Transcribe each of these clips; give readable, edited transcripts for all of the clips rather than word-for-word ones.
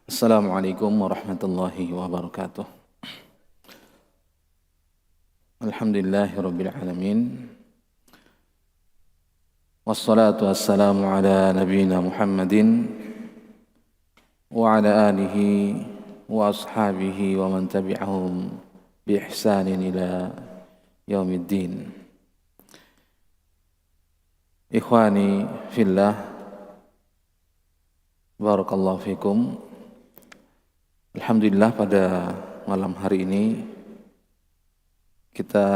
Assalamualaikum warahmatullahi wabarakatuh. Alhamdulillahirabbil alamin. Wassalatu wassalamu ala nabiyyina Muhammadin wa ala alihi wa ashabihi wa man tabi'ahum bi ihsanin ila yaumiddin. Ikhwani fillah, barakallahu fikum. Alhamdulillah pada malam hari ini kita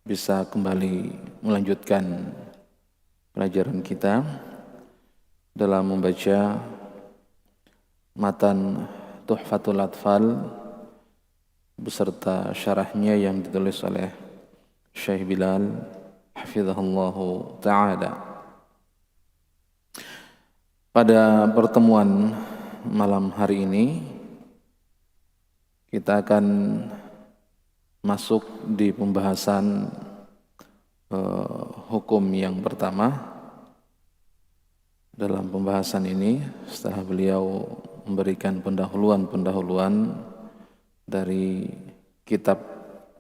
bisa kembali melanjutkan pelajaran kita dalam membaca matan Tuhfatul Atfal beserta syarahnya yang ditulis oleh Syekh Bilal hafizahullahu ta'ala. Pada pertemuan malam hari ini kita akan masuk di pembahasan hukum yang pertama. Dalam pembahasan ini setelah beliau memberikan pendahuluan dari kitab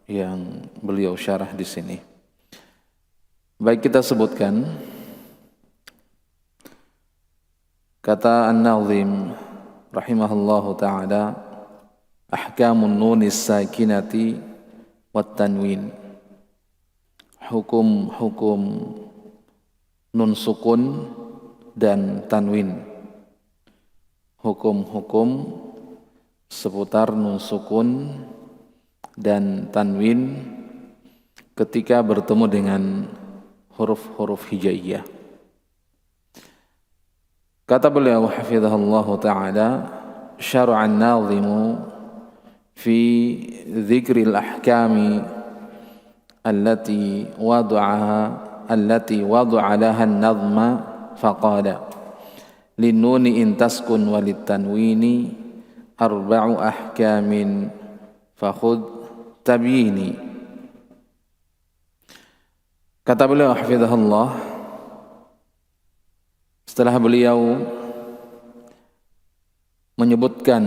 yang beliau syarah di sini. Baik, kita sebutkan kata An-Nazim rahimahullahu ta'ala, ahkamun nunis sakinati wat tanwin, hukum-hukum nun sukun dan tanwin, hukum-hukum seputar nun sukun dan tanwin ketika bertemu dengan huruf-huruf hijaiyah. Kata beliau hafizahullahu ta'ala, syara'an nazimu fi dzikril ahkami allati wada'a laha an-nazma faqala linnuni in taskun walit tanwini arba'u ahkamin fakhudh tabyini. Kata beliau hafizahullah, setelah beliau menyebutkan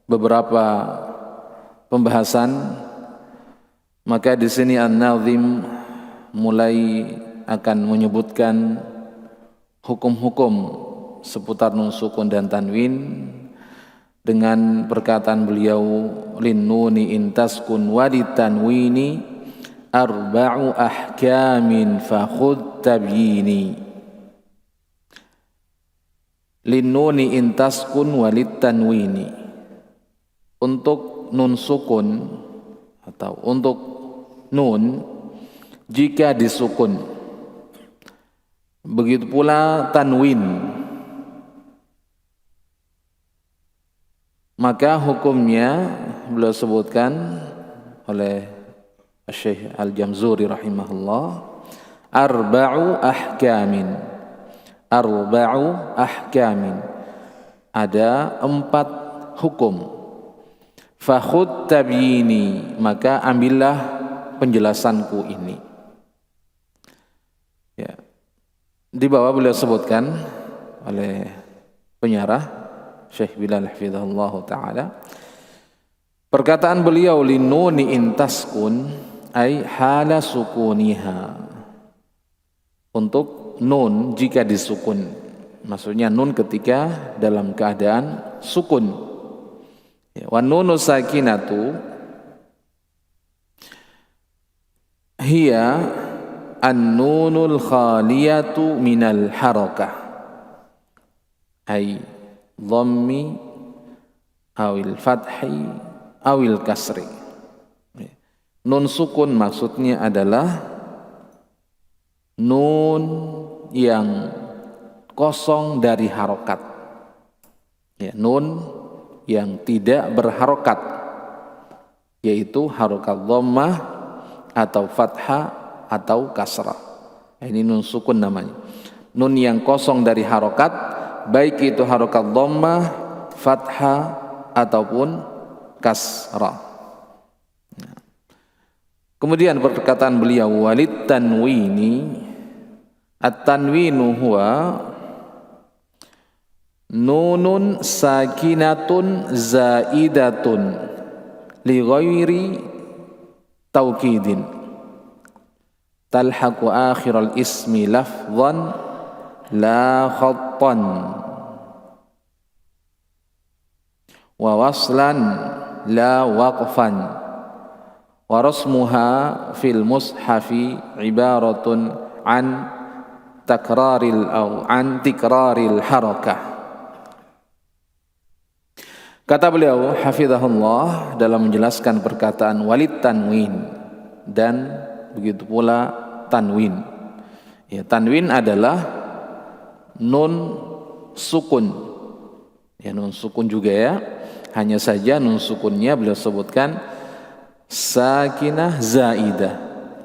beberapa pembahasan, maka di sini An-Nazim mulai akan menyebutkan hukum-hukum seputar nun sukun dan tanwin dengan perkataan beliau, linnuni intaskun walit tanwini arba'u ahkamin fakhudh tabyini. Linnuni intaskun walit tanwini, untuk nun sukun atau untuk nun jika disukun, begitu pula tanwin, maka hukumnya beliau sebutkan oleh Syekh Al-Jamzuri rahimahullah, arba'u ahkamin, ada 4 hukum. Fakhudh tabyini, maka ambillah penjelasanku ini. Ya. Di bawah beliau sebutkan oleh penyarah Syekh Bilal hafizahullahu ta'ala, perkataan beliau linnuni intaskun ay hala sukuniha, untuk nun jika disukun, maksudnya nun ketika dalam keadaan sukun. Wa nunu sakinatu hiya an-nunul khaliyatu minal harakah ay dhammi awil fathi awil kasri. Nun sukun maksudnya adalah nun yang kosong dari harokat, ya, nun yang tidak berharokat, yaitu harokat dhammah atau fathah atau kasrah. Ini nun sukun namanya. Nun yang kosong dari harokat, baik itu harokat dhammah, fathah ataupun kasrah. Kemudian perkataan beliau, walit tanwini, at-tanwinu huwa nunun sakinatun zaidatun li ghairi taukidin talhaqu akhiral ismi lafdhan la khattan wa waslan la waqfan wa rasmuha fil mushafi ibaratun an tikraril harakah. Kata beliau hafizahullah dalam menjelaskan perkataan walid tanwin dan begitu pula tanwin. Ya, tanwin adalah nun sukun. Ya, nun sukun juga ya. Hanya saja nun sukunnya beliau sebutkan sakinah zaidah.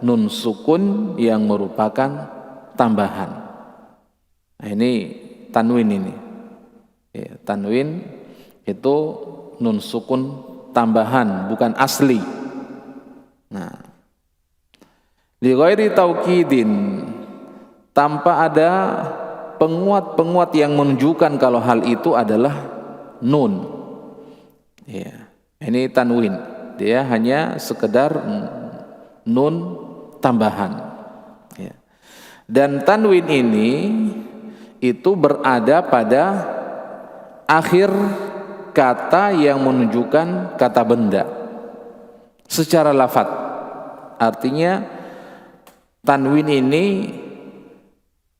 Nun sukun yang merupakan tambahan. Nah, ini tanwin ini. Ya, tanwin itu nun sukun tambahan, bukan asli. Nah, li ghairi taukidin, tanpa ada penguat-penguat yang menunjukkan kalau hal itu adalah nun. Ya, ini tanwin. Dia hanya sekedar nun tambahan. Ya. Dan tanwin ini itu berada pada akhir kata yang menunjukkan kata benda secara lafadz. Artinya tanwin ini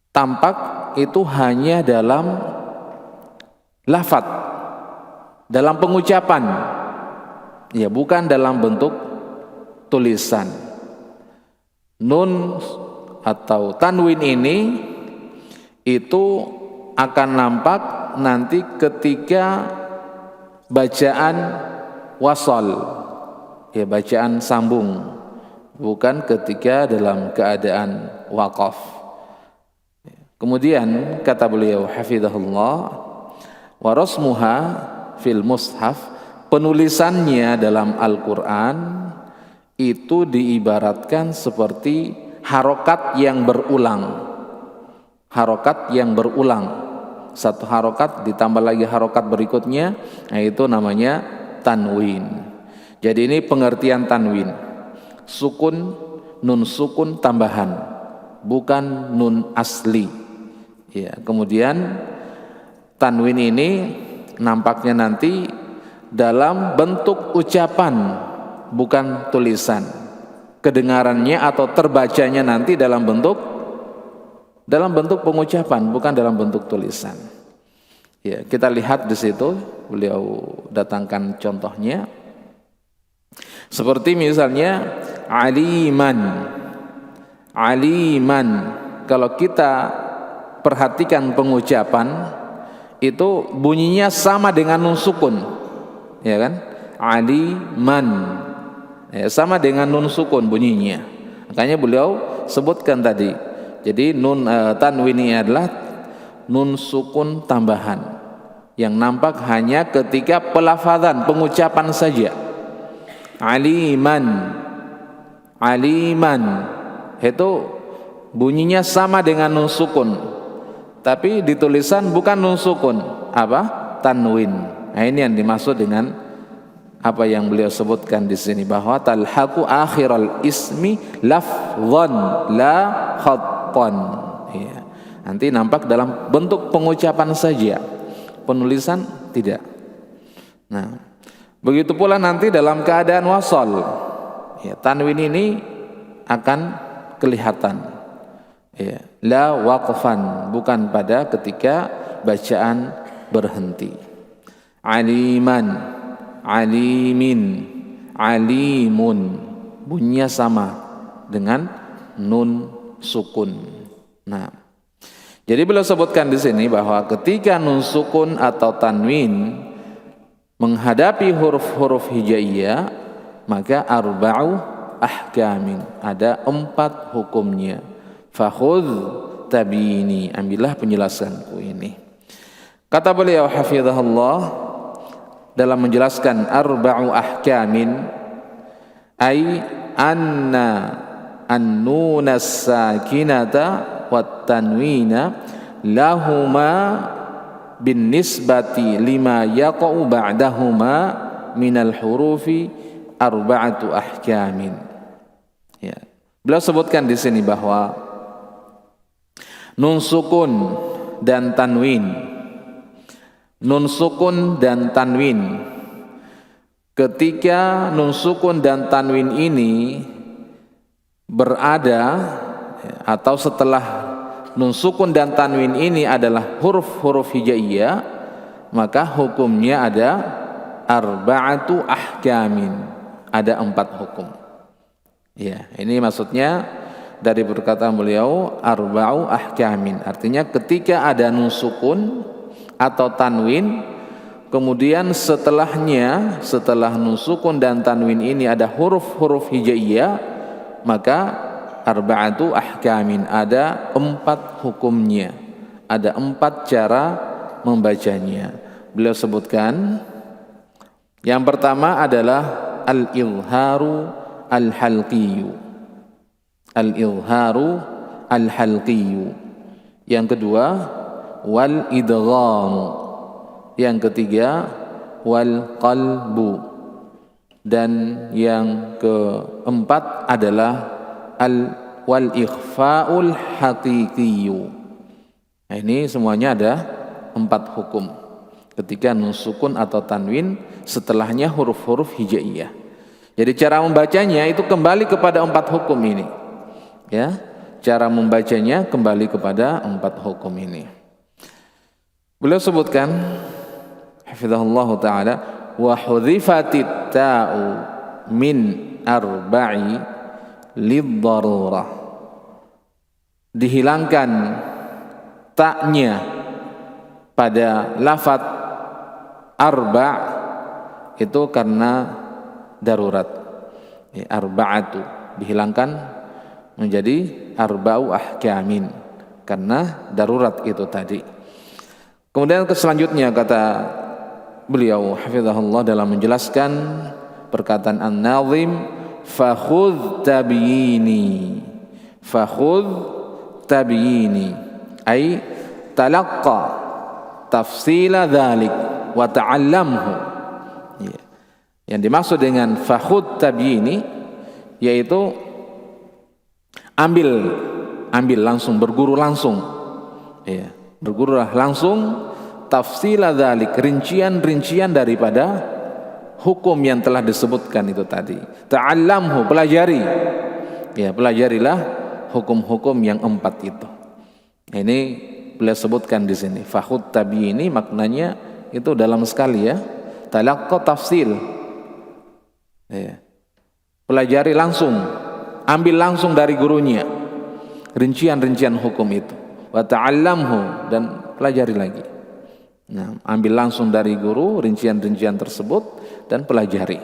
tampak itu hanya dalam lafadz, dalam pengucapan, ya, bukan dalam bentuk tulisan. Nun atau tanwin ini itu akan nampak nanti ketika bacaan wasal, ya, bacaan sambung, bukan ketika dalam keadaan waqaf. Kemudian kata beliau hafizahullah, wa rasmuha fil mushaf, penulisannya dalam Al-Quran itu diibaratkan seperti harokat yang berulang. Harokat yang berulang, satu harokat ditambah lagi harokat berikutnya, nah itu namanya tanwin. Jadi ini pengertian tanwin, sukun, nun sukun tambahan, bukan nun asli. Ya, kemudian tanwin ini nampaknya nanti dalam bentuk ucapan, bukan tulisan. Kedengarannya atau terbacanya nanti dalam bentuk pengucapan, bukan dalam bentuk tulisan. Ya, kita lihat di situ beliau datangkan contohnya. Seperti misalnya aliman. Aliman, kalau kita perhatikan pengucapan itu bunyinya sama dengan nun sukun. Ya kan? Aliman. Ya, sama dengan nun sukun bunyinya. Makanya beliau sebutkan tadi. Jadi nun tanwin ini adalah nun sukun tambahan yang nampak hanya ketika pelafazan, pengucapan saja. Aliman, aliman itu bunyinya sama dengan nun sukun, tapi di tulisan bukan nun sukun, apa? Tanwin. Nah, ini yang dimaksud dengan apa yang beliau sebutkan di sini, bahwa talhaqu akhiral ismi lafdhan la khattan. Ya. Nanti nampak dalam bentuk pengucapan saja, penulisan tidak. Nah, begitu pula nanti dalam keadaan wasal, ya, tanwin ini akan kelihatan. Ya, la waqfan, bukan pada ketika bacaan berhenti. Aliman, alimin, alimun, bunyinya sama dengan nun sukun. Nah, jadi beliau sebutkan di sini bahwa ketika nun sukun atau tanwin menghadapi huruf-huruf hijaiyah, maka arba'u ahkamin, ada 4 hukumnya. Fakhudh tabini, ambillah penjelasanku ini. Kata beliau hafizahullah dalam menjelaskan arba'u ahkamin, ay anna an-nunas sakinata wat tanwina lahuma bin nisbati lima yaqa'u ba'dahuma minal hurufi arba'atu ahkamin. Ya. Beliau sebutkan di sini bahwa nun sukun dan tanwin, nun sukun dan tanwin, ketika nun sukun dan tanwin ini berada atau setelah nun sukun dan tanwin ini adalah huruf-huruf hijaiyah, maka hukumnya ada arba'atu ahkamin, ada 4 hukum. Ya, ini maksudnya dari perkataan beliau arba'u ahkamin, artinya ketika ada nun sukun atau tanwin, kemudian setelahnya, setelah nun sukun dan tanwin ini ada huruf-huruf hijaiyah, maka arba'atu ahkamin, ada 4 hukumnya, ada 4 cara membacanya. Beliau sebutkan yang pertama adalah al-izharu al-halqiyu, al-izharu al-halqiyu. Yang kedua wal idghamu, yang ketiga wal qalbu, dan yang keempat adalah wal ikhfaul haqiqiyu. Nah, ini semuanya ada 4 hukum ketika nun sukun atau tanwin setelahnya huruf-huruf hijaiyah. Jadi cara membacanya itu kembali kepada 4 hukum ini. Ya, cara membacanya kembali kepada 4 hukum ini. Beliau sebutkan hafizahullah taala wa hudhifatit ta'u min arba'i liddarurah, dihilangkan taknya pada lafaz arba' itu karena darurat. Arba'atu dihilangkan menjadi arba'u ahkamin karena darurat itu tadi. Kemudian selanjutnya kata beliau hafizahullah dalam menjelaskan perkataan an-nazim, fakhudh tabyini, fakhudh tabyini ay talaqqa tafsila dzalik wa ta'allamhu. Yang dimaksud dengan fakhudh tabyini yaitu ambil langsung, berguru langsung. Ya, bergurulah langsung tafsila dzalik, rincian-rincian daripada hukum yang telah disebutkan itu tadi. Ta'allamhu, pelajari. Ya, pelajarilah hukum-hukum yang 4 itu. Ini beliau sebutkan di sini. Fakhudh tabyini maknanya itu dalam sekali ya. Talaqqa tafsil. Ya. Pelajari langsung, ambil langsung dari gurunya rincian-rincian hukum itu. Wa ta'allamhu, dan pelajari lagi. Nah, ambil langsung dari guru rincian-rincian tersebut dan pelajari.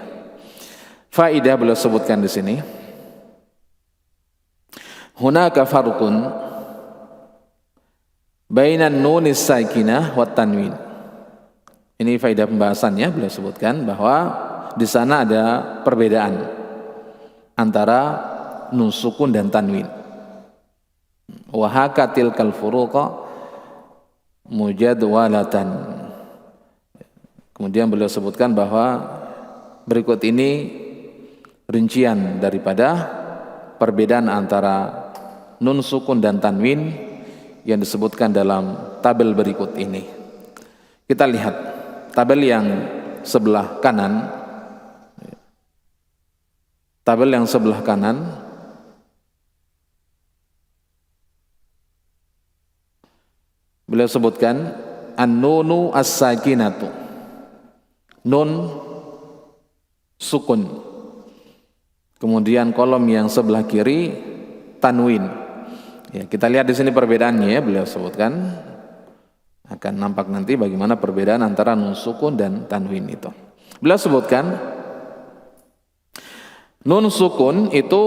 Faidah beliau sebutkan di sini. Hunaka farqun bainan nunis sakinah wa tanwin. Ini faidah pembahasannya, beliau sebutkan bahwa di sana ada perbedaan antara nun sukun dan tanwin. Wa hakatil kal furuqa mujadwalatan. Kemudian beliau sebutkan bahwa berikut ini rincian daripada perbedaan antara nun sukun dan tanwin yang disebutkan dalam tabel berikut ini. Kita lihat tabel yang sebelah kanan. Tabel yang sebelah kanan beliau sebutkan an-nunu as-sakinatu, nun sukun. Kemudian kolom yang sebelah kiri tanwin. Ya, kita lihat di sini perbedaannya ya, beliau sebutkan. Akan nampak nanti bagaimana perbedaan antara nun sukun dan tanwin itu. Beliau sebutkan nun sukun itu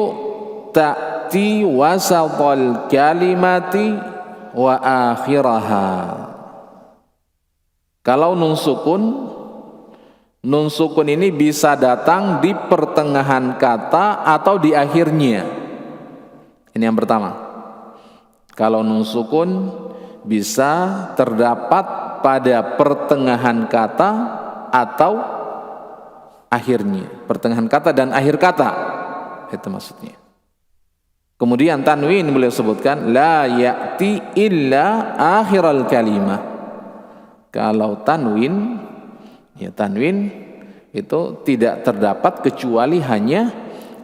ta'ti wasatal kalimati wa akhiraha. Kalau nun sukun ini bisa datang di pertengahan kata atau di akhirnya. Ini yang pertama. Kalau nun sukun bisa terdapat pada pertengahan kata atau akhirnya, pertengahan kata dan akhir kata, itu maksudnya. Kemudian tanwin beliau sebutkan la ya'ti illa akhiral kalimah. Kalau tanwin, ya tanwin itu tidak terdapat kecuali hanya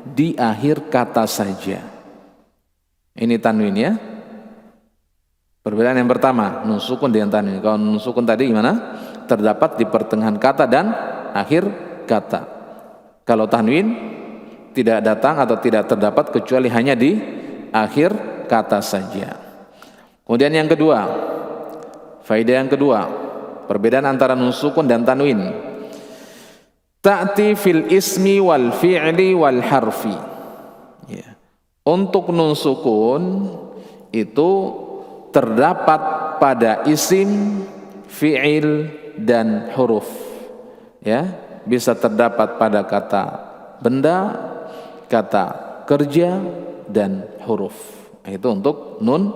di akhir kata saja. Ini tanwin ya. Perbedaan yang pertama, nun sukun dengan tanwin. Kalau nun sukun tadi gimana? Terdapat di pertengahan kata dan akhir kata. Kalau tanwin tidak datang atau tidak terdapat kecuali hanya di akhir kata saja. Kemudian yang kedua, faedah yang kedua, perbedaan antara nun sukun dan tanwin. Ta'ti fil ismi wal fi'li wal harfi. Ya. Untuk nun sukun itu terdapat pada isim, fi'il dan huruf. Ya, bisa terdapat pada kata benda, kata kerja dan huruf. Itu untuk nun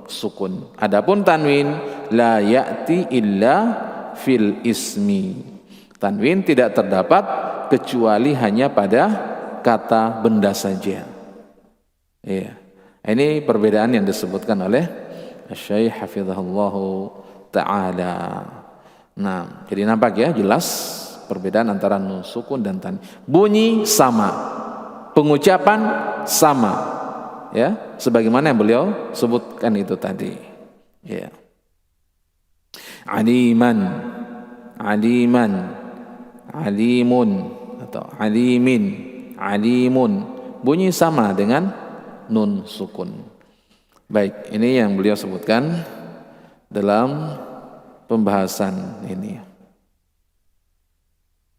sukun. Adapun tanwin la ya'ti illa fil ismi. Tanwin tidak terdapat kecuali hanya pada kata benda saja. Iya. Ini perbedaan yang disebutkan oleh Syekh hafizahullahu taala. Nah, jadi nampak ya jelas perbedaan antara nun sukun dan tanwin. Bunyi sama, pengucapan sama, ya, sebagaimana yang beliau sebutkan itu tadi. Ya. Aliman, aliman, alimun atau alimin, alimun, bunyi sama dengan nun sukun. Baik, ini yang beliau sebutkan dalam pembahasan ini.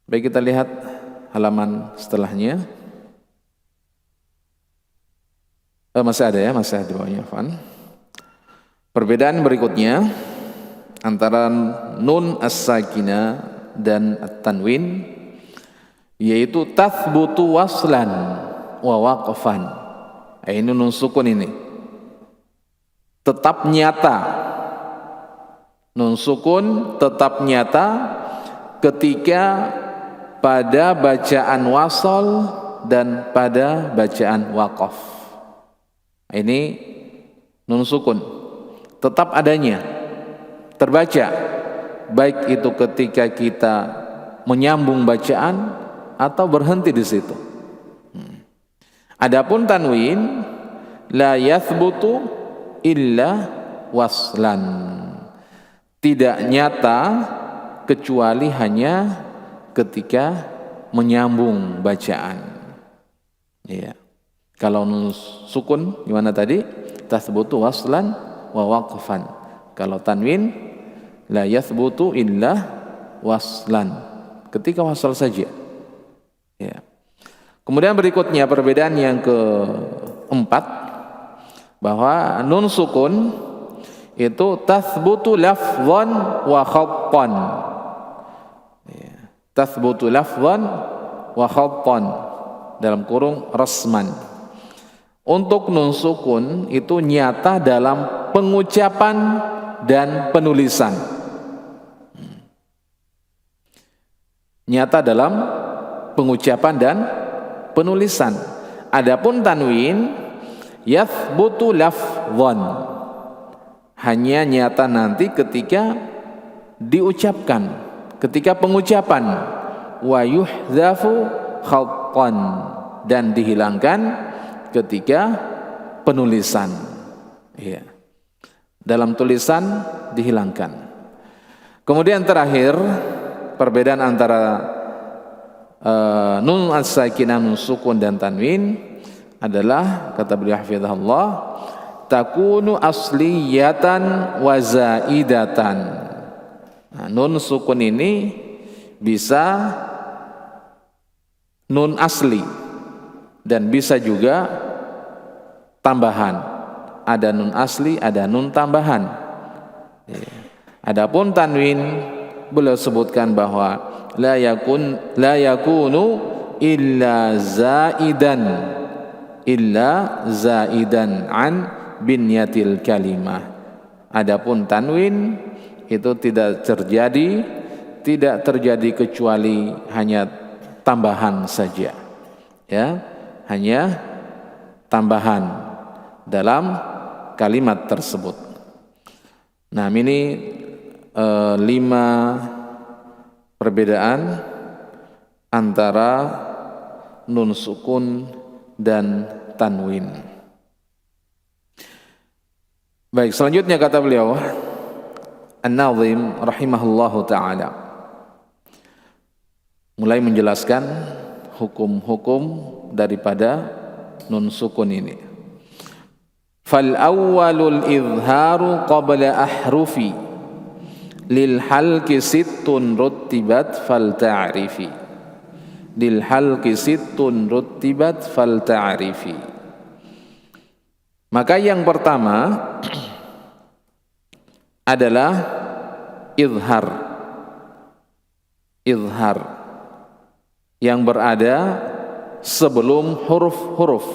Baik, kita lihat halaman setelahnya. Masih ada ya, masih ada di bawahnya, Fan. Perbedaan berikutnya antara nun as-sakinah dan at-tanwin yaitu tathbutu waslan wa waqfan. Ini nun sukun ini tetap nyata. Nun sukun tetap nyata ketika pada bacaan wasol dan pada bacaan waqaf. Ini nun sukun tetap adanya, terbaca, baik itu ketika kita menyambung bacaan atau berhenti di situ. Adapun tanwin la yathbutu illa waslan, tidak nyata kecuali hanya ketika menyambung bacaan. Ya. Kalau nun sukun gimana tadi? Tathbutu waslan wa waqfan. Kalau tanwin la yathbutu illa waslan, ketika wasal saja. Ya. Kemudian berikutnya perbedaan yang keempat, bahwa nun sukun itu tathbutu lafzan wa khattan. Ya. Tathbutu lafzan wa khattan, dalam kurung rasman. Untuk nun sukun itu nyata dalam pengucapan dan penulisan. Nyata dalam pengucapan dan penulisan. Adapun tanwin yathbutu lafzan, hanya nyata nanti ketika diucapkan, ketika pengucapan. Wa yuhdzafu khattan, dan dihilangkan ketika penulisan. Ya. Dalam tulisan dihilangkan. Kemudian terakhir, perbedaan antara nun as-sakinah, nun sukun dan tanwin adalah, kata beliau hafizahullah, takunu asliyatan wa zaidatan. Nah, nun sukun ini bisa nun asli dan bisa juga tambahan. Ada nun asli, ada nun tambahan. Adapun tanwin beliau sebutkan bahwa la yakunu illa zaidan an binyatil kalimah. Adapun tanwin itu tidak terjadi kecuali hanya tambahan saja, ya, hanya tambahan dalam kalimat tersebut. Nah, ini 5 perbedaan antara nun sukun dan tanwin. Baik, selanjutnya kata beliau An-Nazim rahimahullahu ta'ala mulai menjelaskan hukum-hukum daripada nun sukun ini. Fal awwalul izharu qabla ahrufi lil halqi sittun ruttibat fal ta'rifi. Lil halqi sittun ruttibat fal ta'rifi. Maka yang pertama adalah izhar. Izhar yang berada sebelum huruf-huruf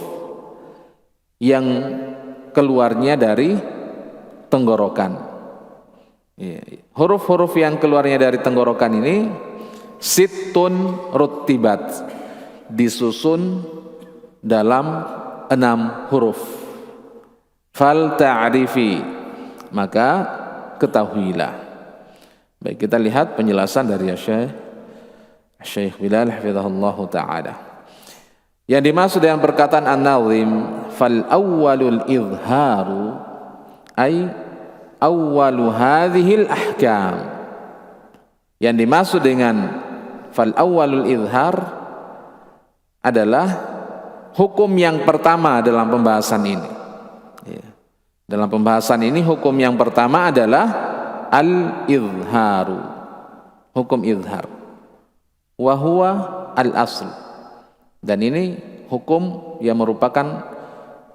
yang keluarnya dari tenggorokan. Huruf-huruf yang keluarnya dari tenggorokan ini sittun ruttibat, disusun dalam 6 huruf. Fal ta'rifi, maka ketahuilah. Baik, kita lihat penjelasan dari Syekh Bilal hafizahullahu ta'ala. Yang dimaksud dengan perkataan An-Nazim fal awwalul izharu ay awwalu hadhil ahkam. Yang dimaksud dengan fal awwalul izhar adalah hukum yang pertama dalam pembahasan ini. Dalam pembahasan ini hukum yang pertama adalah al-izharu, hukum izhar, wa huwa al-asl, dan ini hukum yang merupakan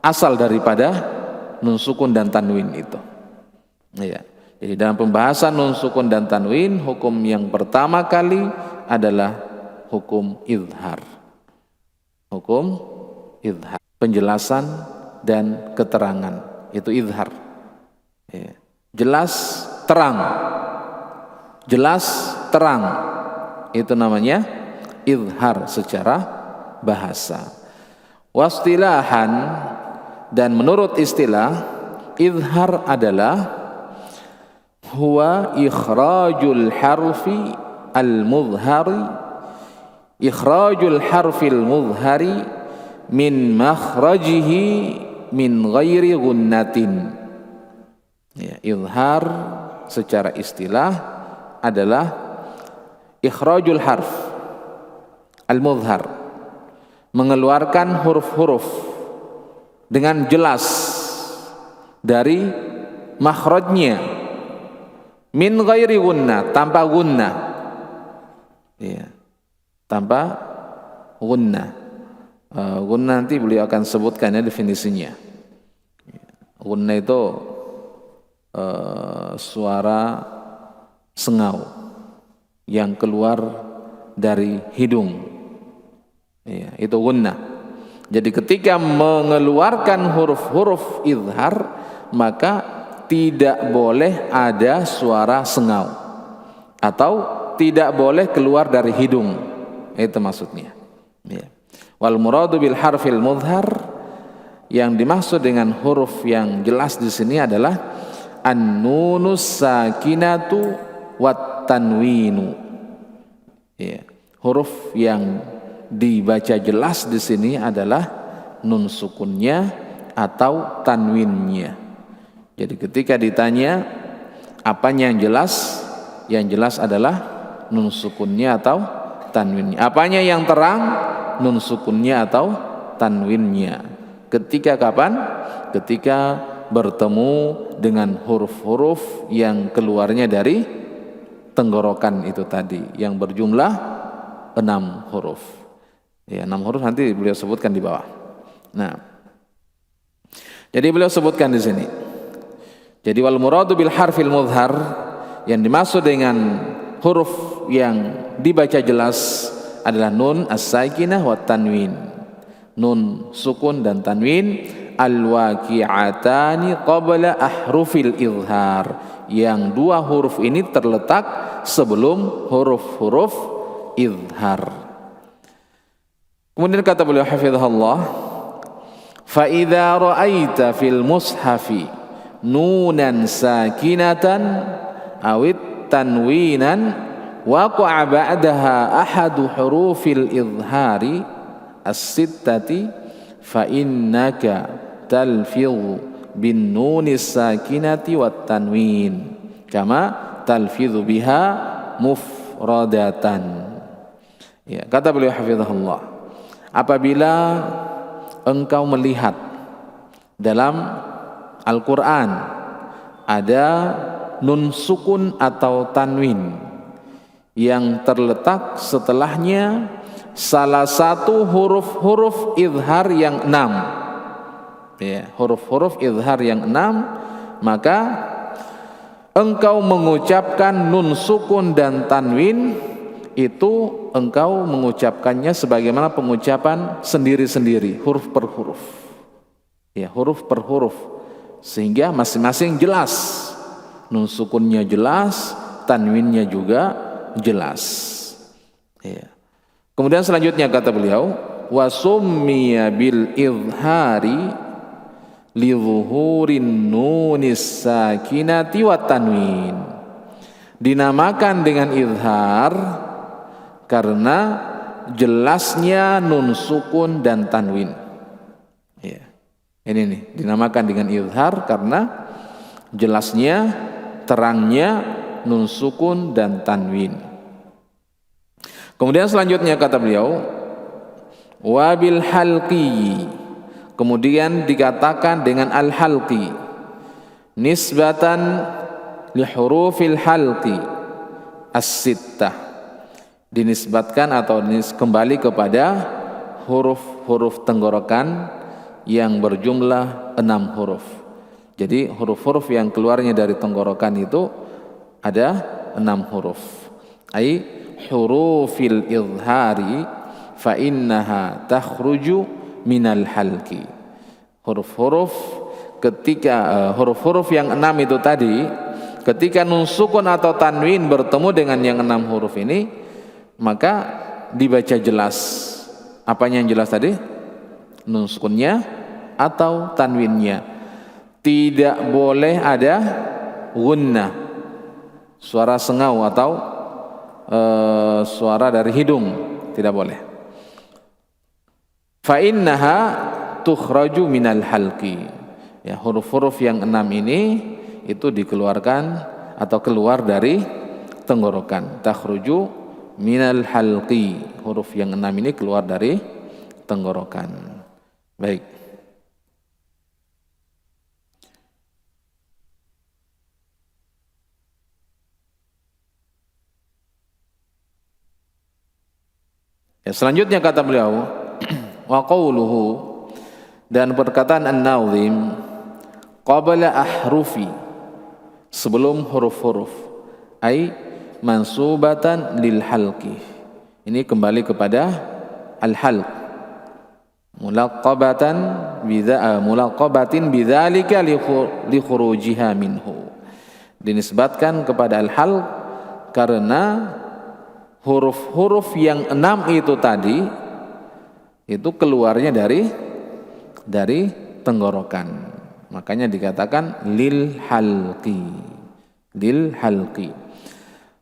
asal daripada nun sukun dan tanwin itu. Ya. Jadi dalam pembahasan nun sukun dan tanwin, hukum yang pertama kali adalah hukum izhar. Hukum izhar, penjelasan dan keterangan, itu izhar. Ya. Jelas terang, itu namanya izhar secara bahasa. Wastilahan, dan menurut istilah, izhar adalah huwa ikhrajul harfi al-mudhari, ikhrajul harfil mudhari min makhrajihi min ghairi gunnatin. Ya, izhar secara istilah adalah ikhrajul harf al-mudhar, mengeluarkan huruf-huruf dengan jelas dari makhrajnya, min ghairi gunnah, tanpa gunnah. Ya, tanpa gunnah. Gunnah nanti beliau akan sebutkan ya definisinya. Gunnah itu suara sengau yang keluar dari hidung. Ya, itu gunnah. Jadi ketika mengeluarkan huruf-huruf izhar, maka tidak boleh ada suara sengau atau tidak boleh keluar dari hidung. Itu maksudnya. Ya. Wal muradu bil harfil mudhar, yang dimaksud dengan huruf yang jelas di sini adalah an-nunus sakinatu wat tanwinu. Ya. Huruf yang dibaca jelas di sini adalah nun sukunnya atau tanwinnya. Jadi ketika ditanya apanya yang jelas adalah nun sukunnya atau tanwinnya. Apanya yang terang? Nun sukunnya atau tanwinnya. Ketika kapan? Ketika bertemu dengan huruf-huruf yang keluarnya dari tenggorokan itu tadi, yang berjumlah 6 huruf. Ya, 6 huruf nanti beliau sebutkan di bawah. Nah, jadi beliau sebutkan di sini. Jadi wal muradu bil harfil mudhar, yang dimaksud dengan huruf yang dibaca jelas adalah nun as-sakinah wa tanwin. Nun sukun dan tanwin al-waqi'atani qabla ahrufil izhar, yang dua huruf ini terletak sebelum huruf-huruf izhar. Kemudian kata beliau hafizahullah, fa idza ra'aita fil mushafi nunan sakinatan awit tanwinan waqa'a ba'daha ahadu hurufil izhari as-sittati fa innaka talfidhu bin nunis sakinati wat tanwin kama talfidhu biha mufradatan. Ya, kata beliau hafizahullah, apabila engkau melihat dalam Al-Quran ada nun sukun atau tanwin yang terletak setelahnya salah satu huruf-huruf izhar yang 6, ya, huruf-huruf izhar yang 6, maka engkau mengucapkan nun sukun dan tanwin itu engkau mengucapkannya sebagaimana pengucapan sendiri-sendiri, huruf per huruf, ya, huruf per huruf, sehingga masing-masing jelas, nun sukunnya jelas, tanwinnya juga jelas, ya. Kemudian selanjutnya kata beliau, wa summiya bil izhari li zuhurin nunis sakinati wat tanwin, dinamakan dengan izhar karena jelasnya nun sukun dan tanwin, ya. Ini nih dinamakan dengan izhar karena jelasnya, terangnya nun sukun dan tanwin. Kemudian selanjutnya kata beliau, wabil halqi, kemudian dikatakan dengan al-halqi, nisbatan li hurufil halqi as-sittah, dinisbatkan atau kembali kepada huruf-huruf tenggorokan yang berjumlah 6 huruf. Jadi huruf-huruf yang keluarnya dari tenggorokan itu ada 6 huruf. Ai hurufil izhari fa innaha takhruju minal halqi. Huruf-huruf ketika huruf-huruf yang 6 itu tadi, ketika nun sukun atau tanwin bertemu dengan yang 6 huruf ini, maka dibaca jelas. Apanya yang jelas tadi? Nun sukunnya atau tanwinnya. Tidak boleh ada gunnah, suara sengau atau suara dari hidung, tidak boleh. Fa innaha tukhraju minal halqi. Ya, huruf-huruf yang 6 ini itu dikeluarkan atau keluar dari tenggorokan. Takhruju minal halqi. Huruf yang 6 ini keluar dari tenggorokan. Baik. Ya, selanjutnya kata beliau, wa qawluhu, dan perkataan an-nazim, qabla ahrufi, sebelum huruf-huruf, ai mansubatan lil halqi. Ini kembali kepada al-halq, mulaqabatin bidzalika li khurujiha minhu, dinisbatkan kepada al-halq karena huruf-huruf yang 6 itu tadi itu keluarnya dari tenggorokan, makanya dikatakan lil halqi.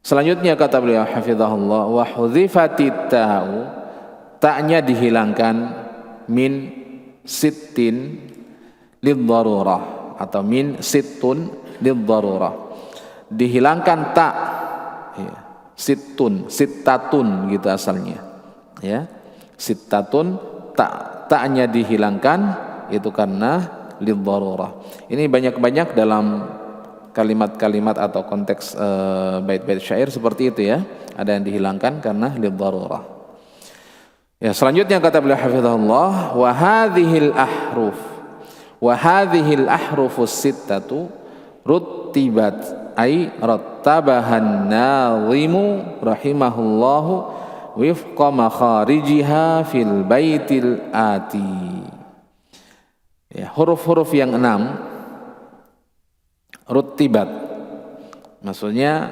Selanjutnya kata beliau hafizahullah, wa hudhifatit ta'u, ta'nya dihilangkan, min sittin liddarurah atau min sittun liddarurah, dihilangkan ta, ya. Sittatun gitu asalnya, ya, sittatun, ta'nya dihilangkan itu karena liddarurah. Ini banyak-banyak dalam kalimat-kalimat atau konteks bait-bait syair seperti itu, ya, ada yang dihilangkan karena liddarurah. Ya, selanjutnya kata beliau hafizahullah, wa hadhil ahrufus sittatu ruttibat ay rattabahan nazimu rahimahullahu wifqa makharijiha fil baitil ati. Ya, huruf-huruf yang 6 ruttibat, maksudnya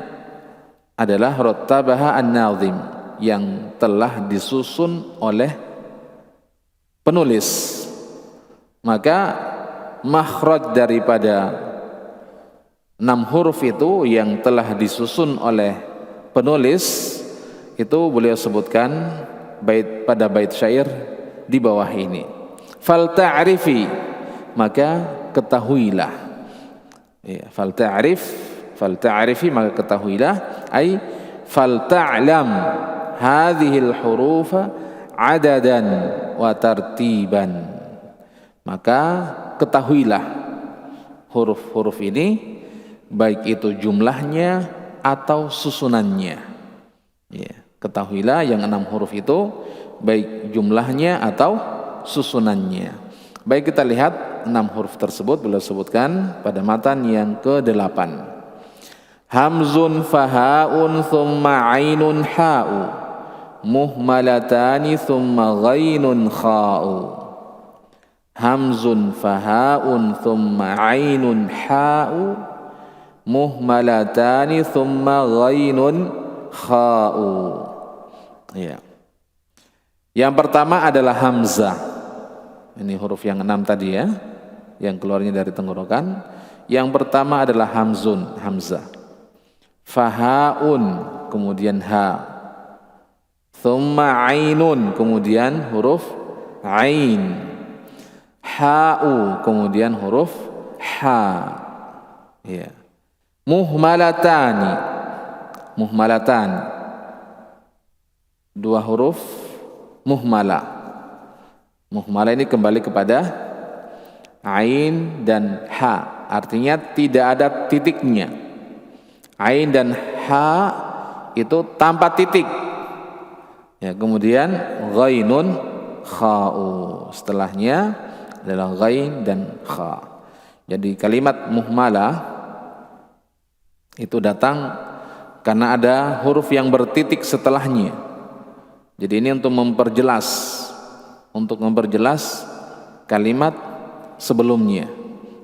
adalah rattabaha an-nazim, yang telah disusun oleh penulis. Maka makhraj daripada 6 huruf itu yang telah disusun oleh penulis itu beliau sebutkan pada bait syair di bawah ini. Fal ta'rifi, maka ketahuilah. Ya, fal ta'rifi, maka ketahuilah, ai fal ta'lam hadhil hurufa adadan wa tartiban. Maka ketahuilah huruf-huruf ini, baik itu jumlahnya atau susunannya. Ya, ketahuilah yang 6 huruf itu baik jumlahnya atau susunannya. Baik, kita lihat 6 huruf tersebut beliau sebutkan pada matan yang ke-8. Hamzun fahaun thumma ainun ha'u muhmalatani thumma ghainun kha'u. Hamzun fahaun thumma ainun ha'u muhmalatani thumma ghainun kha'u. Ya. Yang pertama adalah hamzah. Ini huruf yang 6 tadi ya, yang keluarnya dari tenggorokan. Yang pertama adalah hamzun, hamzah. Fahaun, kemudian ha. Thumma ainun, kemudian huruf ain. Ha'u, kemudian huruf ha. Ya. Muhmalatani, muhmalatan, 2 huruf muhmala. Muhmala ini kembali kepada ain dan ha, artinya tidak ada titiknya. Ain dan ha itu tanpa titik. Ya, kemudian ghainun kha'u, setelahnya adalah ghain dan kha. Jadi kalimat muhmala itu datang karena ada huruf yang bertitik setelahnya. Jadi ini untuk memperjelas kalimat sebelumnya.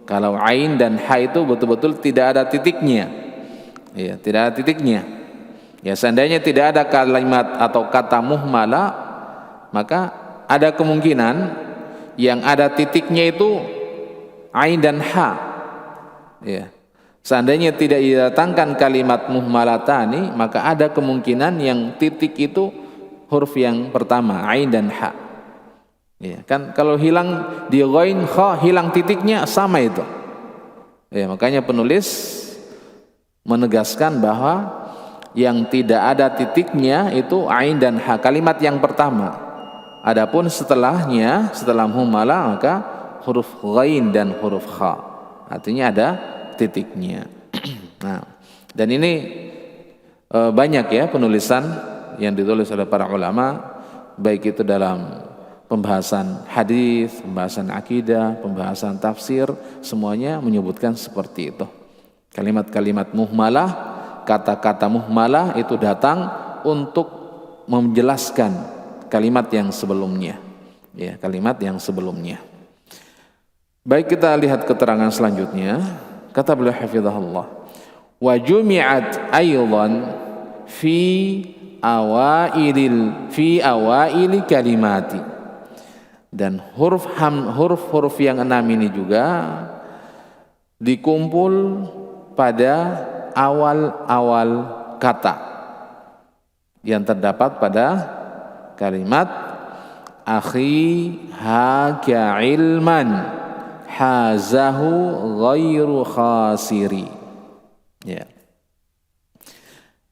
Kalau ain dan ha itu betul-betul tidak ada titiknya. Ya, tidak ada titiknya. Ya, seandainya tidak ada kalimat atau kata muhmala, maka ada kemungkinan yang ada titiknya itu ain dan ha. Ya. Seandainya tidak didatangkan kalimat muhmalatani, maka ada kemungkinan yang titik itu huruf yang pertama, ain dan ha. Ya, kan kalau hilang di ghain kha, hilang titiknya sama itu. Ya, makanya penulis menegaskan bahwa yang tidak ada titiknya itu ain dan ha, kalimat yang pertama. Adapun setelahnya, setelah muhmala, maka huruf ghain dan huruf kha, artinya ada titiknya. Nah, dan ini banyak ya penulisan yang ditulis oleh para ulama, baik itu dalam pembahasan hadis, pembahasan akidah, pembahasan tafsir, semuanya menyebutkan seperti itu. Kalimat-kalimat muhmalah, kata-kata muhmalah itu datang untuk menjelaskan kalimat yang sebelumnya. Ya, kalimat yang sebelumnya. Baik, kita lihat keterangan selanjutnya. Kata beliau hafizahullah, wa jumi'at aydan fi awaili kalimati. Dan huruf-huruf yang 6 ini juga dikumpul pada awal-awal kata yang terdapat pada kalimat akhi haka ilman hazahu ghairu khasiri. Ya.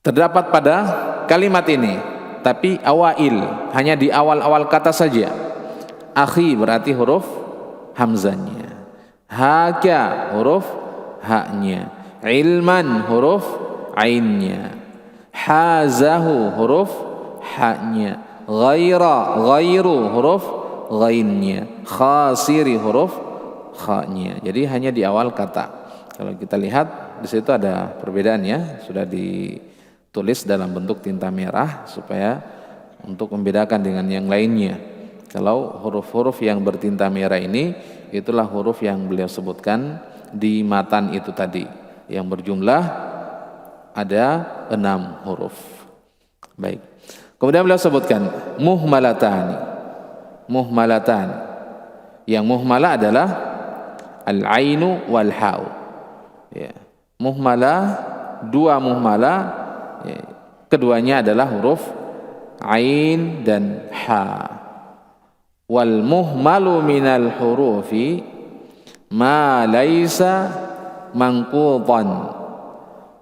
Terdapat pada kalimat ini, tapi awail, hanya di awal-awal kata saja. Akhi berarti huruf hamzahnya, haka huruf haknya, ilman huruf ainnya, hazahu huruf haknya, ghairu huruf ghainnya, khasiri huruf kha-nya. Jadi hanya di awal kata. Kalau kita lihat di situ ada perbedaan ya, sudah ditulis dalam bentuk tinta merah supaya untuk membedakan dengan yang lainnya. Kalau huruf-huruf yang bertinta merah ini, itulah huruf yang beliau sebutkan di matan itu tadi, yang berjumlah ada 6 huruf. Baik. Kemudian beliau sebutkan muhmalatani. Muhmalatan. Yang muhmalah adalah al-ainu wal ha'u. Ya. Muhmalah, 2 muhmalah, ya. Keduanya adalah huruf ain dan ha. Wal muhmalu minal hurufi ma laisa manqutan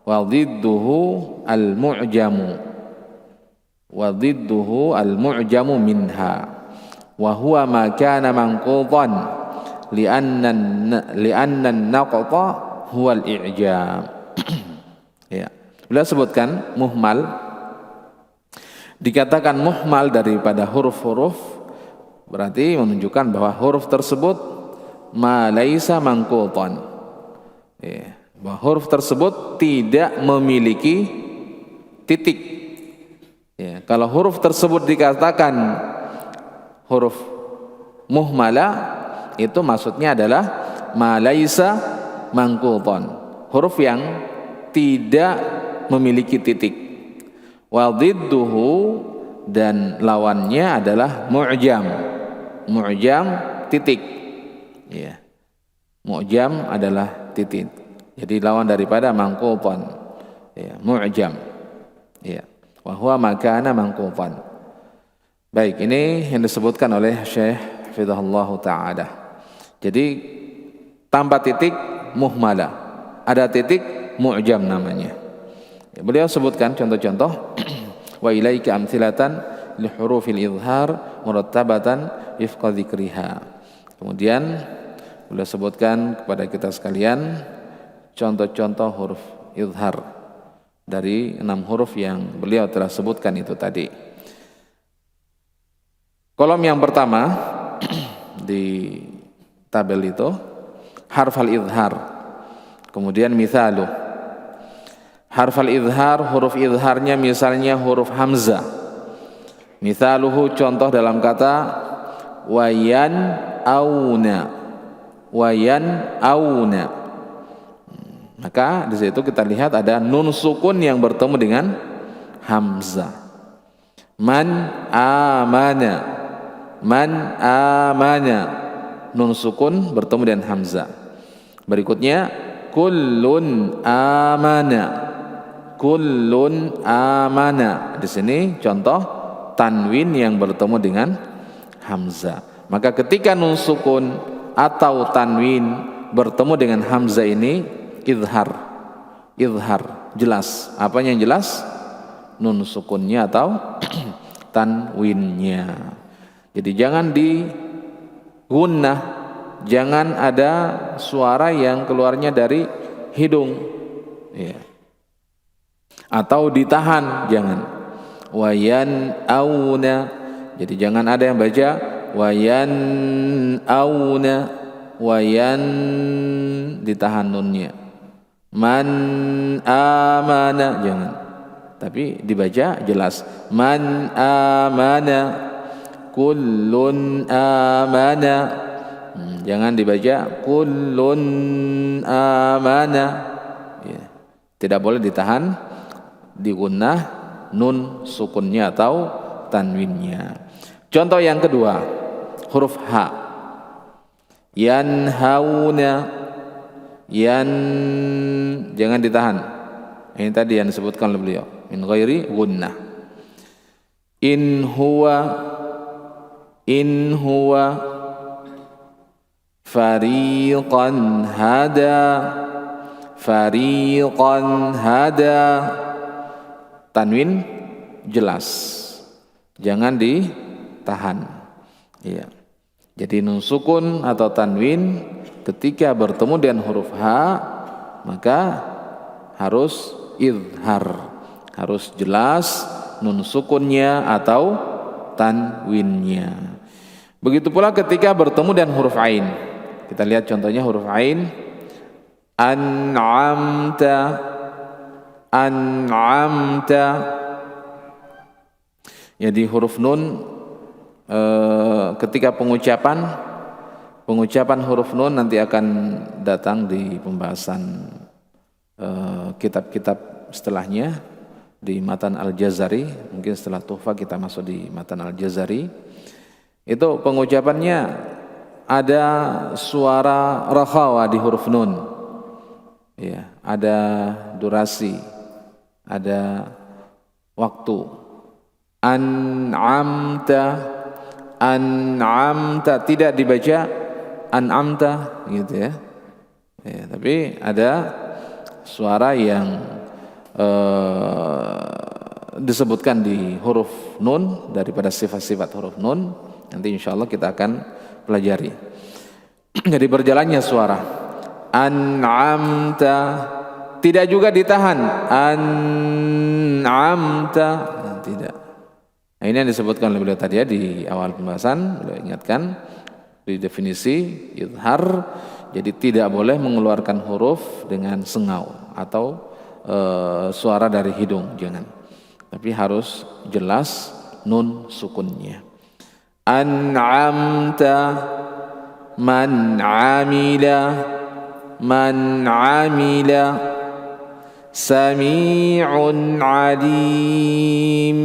wa dhidduhu al-mu'jamu wa dhidduhu al-mu'jamu minha wa huwa ma kana manqutan li'anna an-naqta huwa al-i'jam. Ya. Beliau sebutkan muhmal, dikatakan muhmal daripada huruf-huruf berarti menunjukkan bahwa huruf tersebut ma laisa manqutan, ya, bahwa huruf tersebut tidak memiliki titik. Ya, kalau huruf tersebut dikatakan huruf muhmala, itu maksudnya adalah ma laisa manqutan, huruf yang tidak memiliki titik. Wa dhidduhu, dan lawannya adalah mu'jam. Mu'jam titik. Ya. Mu'jam adalah titik. Jadi lawan daripada manqutan. Ya, mu'jam. Ya. Wa huwa ma kana manqutan. Baik, ini yang disebutkan oleh Syekh Hafizahullah Ta'ala. Jadi tanpa titik muhmalah, ada titik mu'jam namanya. Beliau sebutkan contoh-contoh wa ilaika amthilatan li hurufil izhar murattabatan wifqa dzikriha. Kemudian beliau sebutkan kepada kita sekalian contoh-contoh huruf izhar dari 6 huruf yang beliau telah sebutkan itu tadi. Kolom yang pertama di tabel itu harf al-izhar. Kemudian misalu. Harf al-izhar, huruf izharnya misalnya huruf hamzah. Misaluhu, contoh dalam kata wayan auna. Wayan auna. Maka di situ kita lihat ada nun sukun yang bertemu dengan hamzah. Man amana. Man amana. Nun sukun bertemu dengan hamzah. Berikutnya kullun amana. Kullun amana. Di sini contoh tanwin yang bertemu dengan hamzah. Maka ketika nun sukun atau tanwin bertemu dengan hamzah ini izhar. Izhar, jelas. Apanya yang jelas? Nun sukunnya atau tanwinnya. Jadi jangan di gunnah, jangan ada suara yang keluarnya dari hidung, ya. Atau ditahan, jangan. Wayan auna, jadi jangan ada yang baca wayan auna, wayan ditahan nunnya. Man amana, jangan. Tapi dibaca jelas. Man amana. Kullun amana. Jangan dibaca kullun amana. Ya. Tidak boleh ditahan, digunnah nun sukunnya atau tanwinnya. Contoh yang kedua, huruf ha. Yanhauna. Jangan ditahan. Ini tadi yang disebutkan oleh beliau. Min ghairi gunnah. In huwa fariqan hada. Fariqan hada. Tanwin jelas. Jangan ditahan. Ya. Jadi nun sukun atau tanwin ketika bertemu dengan huruf ha, maka harus izhar. Harus jelas nun sukunnya atau tanwinnya. Begitu pula ketika bertemu dengan huruf ain. Kita lihat contohnya huruf ain. An'amta. An'amta. Jadi huruf nun ketika pengucapan huruf nun nanti akan datang di pembahasan kitab-kitab setelahnya di Matan Al-Jazari. Mungkin setelah Tuhfa kita masuk di Matan Al-Jazari. Itu pengucapannya ada suara rakhawa di huruf nun, ya, ada durasi, ada waktu. An'amta tidak dibaca an'amta gitu ya. Ya, tapi ada suara yang disebutkan di huruf nun daripada sifat-sifat huruf nun. Nanti insya Allah kita akan pelajari. Jadi berjalannya suara an'amta, tidak juga ditahan an'amta, tidak. Nah, ini yang disebutkan oleh beliau tadi ya di awal pembahasan. Beliau ingatkan di definisi izhar, jadi tidak boleh mengeluarkan huruf dengan sengau atau suara dari hidung, jangan. Tapi harus jelas nun sukunnya. An'amta man amila sami'un alim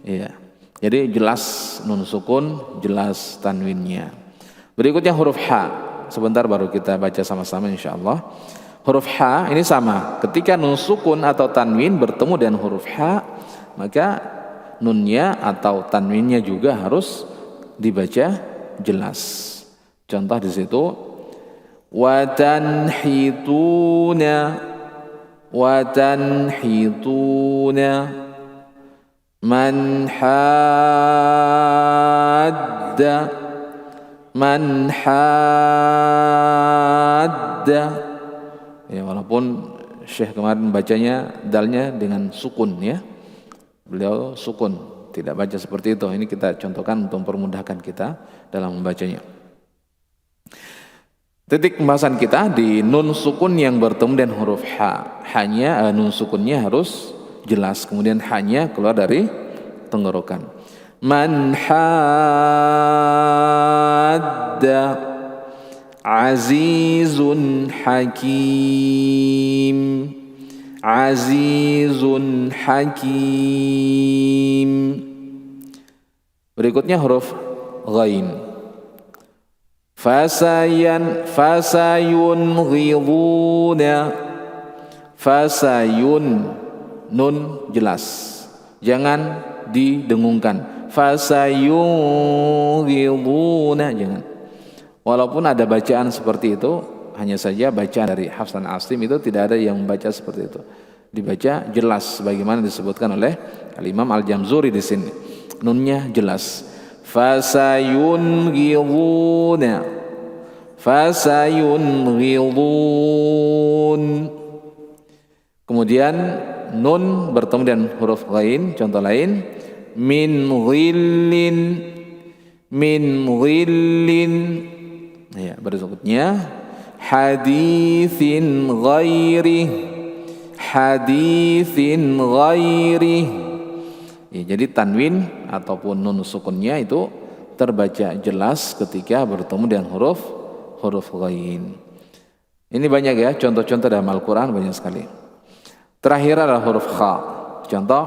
ya. Jadi jelas nun sukun, jelas tanwinnya. Berikutnya huruf H. Sebentar baru kita baca sama-sama insyaallah. Huruf H ini sama. Ketika nun sukun atau tanwin bertemu dengan huruf H, maka nunnya atau tanwinnya juga harus dibaca jelas. Contoh di situ watanhituna man hadda. Ya, walaupun Syekh kemarin membacanya dalnya dengan sukun ya. Beliau sukun, tidak baca seperti itu. Ini kita contohkan untuk mempermudahkan kita dalam membacanya. Titik pembahasan kita di nun sukun yang bertemu dengan huruf H. Hanya nun sukunnya harus jelas, kemudian hanya keluar dari tenggorokan. Man hadda azizun hakim. Berikutnya huruf ghain. Fasayun nun jelas, jangan didengungkan. Fasayunghiduna, jangan. Walaupun ada bacaan seperti itu, hanya saja bacaan dari Hafs dan Asim itu tidak ada yang membaca seperti itu. Dibaca jelas sebagaimana disebutkan oleh Al-Imam Al-Jamzuri di sini. Nunnya jelas. Fasayunghidun. Kemudian nun bertemu dengan huruf ghain. Contoh lain, min ghillin. Ya, berikutnya hadithin ghairi. Ya, jadi tanwin ataupun nun sukunnya itu terbaca jelas ketika bertemu dengan huruf ghain. Ini banyak ya contoh-contoh dalam Al-Quran, banyak sekali. Terakhir adalah huruf kha. Contoh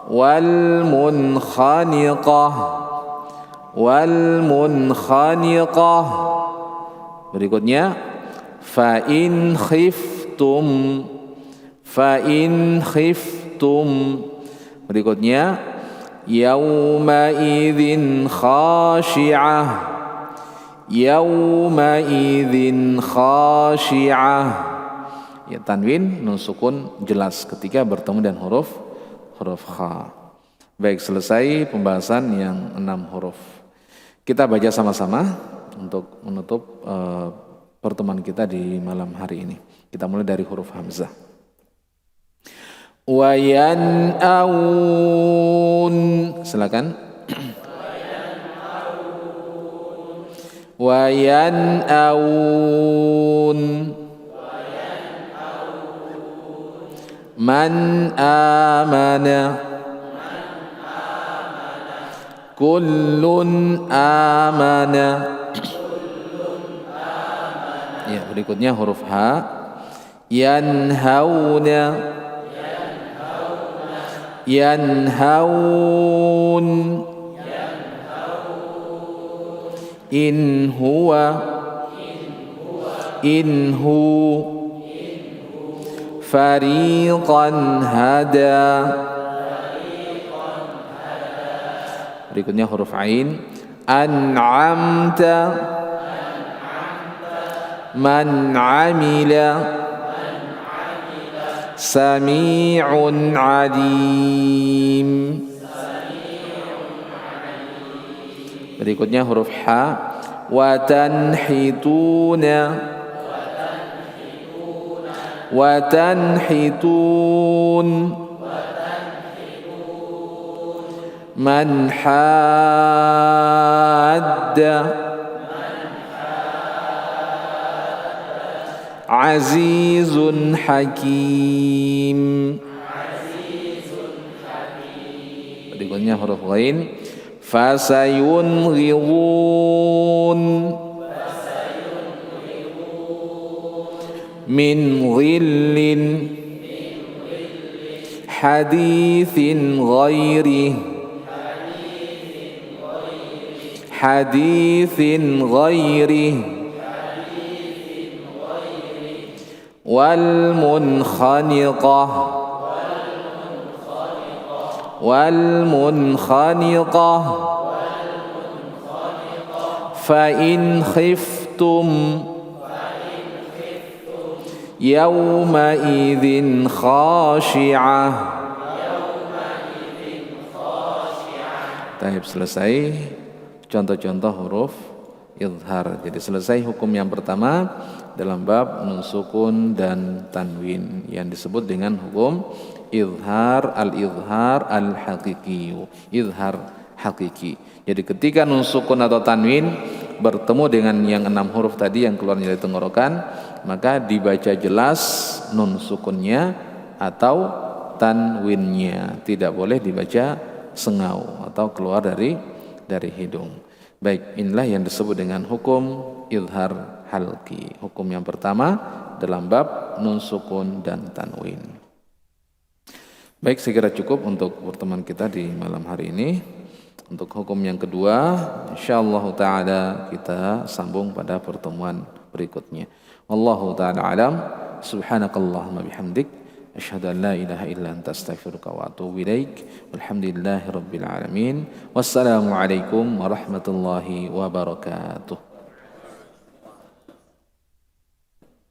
wal munkhaniqah. Berikutnya fa in khiftum. Berikutnya yauma idzin khashi'ah. Ya, tanwin nun sukun jelas ketika bertemu dengan huruf kha. Baik, selesai pembahasan yang 6 huruf. Kita baca sama-sama untuk menutup pertemuan kita di malam hari ini. Kita mulai dari huruf hamzah. Wayan'aun. Silakan. Wayan'aun Man amana. Kullun amana. Ya, berikutnya huruf H. Yanhauna. Yanhaun. In huwa. Inhu. Fariqan hada. Berikutnya huruf Ain. An'amta. Man amila. Sami'un alim. Berikutnya huruf H. Wa tanhituna. Wa tanhitun. Man hadda. Azizun hakim. Berikutnya huruf Ghain. Fasayunghidun. Min ghillin. Hadithin ghairih. Hadithin ghairih. Wal munkhaniqah. Wal munkhaniqah. Fa in khiftum. Yawma idzin khashi'ah. Tahap selesai contoh-contoh huruf idhar. Jadi selesai hukum yang pertama dalam bab nun sukun dan tanwin yang disebut dengan hukum idhar al-haqiqi. Idhar hakiki. Jadi ketika nun sukun atau tanwin bertemu dengan yang 6 huruf tadi yang keluar dari tenggorokan, maka dibaca jelas nun sukunnya atau tanwinnya, tidak boleh dibaca sengau atau keluar dari hidung. Baik, inilah yang disebut dengan hukum idhar halqi. Hukum yang pertama dalam bab nun sukun dan tanwin. Baik, saya kira cukup untuk pertemuan kita di malam hari ini. Untuk hukum yang kedua, insyaallah taala kita sambung pada pertemuan berikutnya. Wallahu taala alam. Subhanakallahumma bihamdik asyhadu an la ilaha illa anta astaghfiruka wa atubu ilaik. Walhamdulillahirabbil alamin. Wassalamu alaikum warahmatullahi wabarakatuh.